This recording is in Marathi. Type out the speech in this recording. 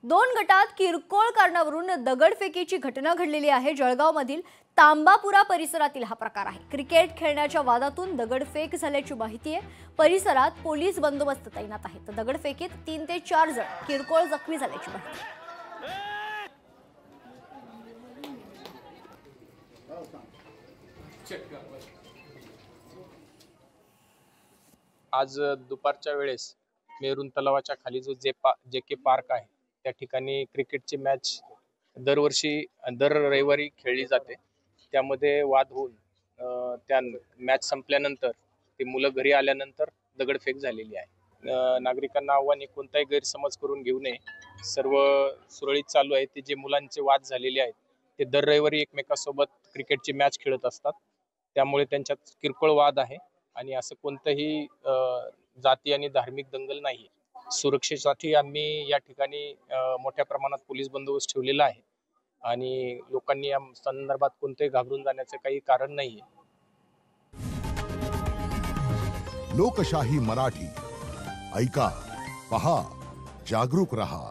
दोन गटात किरकोळ कारणावरून दगडफेकीची घटना घडलेली आहे। जळगावमधील तांबापुरा परिसरातील हा प्रकार आहे। क्रिकेट खेळण्याच्या वादातून दगडफेक झाल्याची माहिती आहे। परिसरात पोलीस बंदोबस्त तैनात आहे। तर दगडफेकीत 3 ते 4 जण किरकोळ जखमी झाल्याची माहिती आहे। आज दुपारच्या वेळेस मेरून तलावाच्या खाली जो जेके पार्क आहे त्या ठिकाणी क्रिकेटची मॅच दर रविवारी खेळली जाते। त्यामध्ये वाद होऊन त्या मॅच संपल्यानंतर ते मुलं घरी आल्यानंतर दगडफेक झालेली आहे। नागरिकांना आव्हान आहे कोणताही गैरसमज करून घेऊ नये। सर्व सुरळीत चालू आहे। ते जे मुलांचे वाद झालेले आहेत ते दर रविवारी एकमेकांसोबत क्रिकेटची मॅच खेळत असतात, त्यामुळे त्यांच्यात किरकोळ वाद आहे आणि असं कोणतंही जाती आणि धार्मिक दंगल नाही। सुरक्षेसाठी आम्ही या ठिकाणी मोठ्या प्रमाणात पोलीस बंदोबस्त ठेवलेला आहे आणि लोकांनी या संदर्भात कोणतेही घाबरून जाण्याचे काही कारण नाहीये। लोकशाही मराठी ऐका, पहा, जागरूक रहा।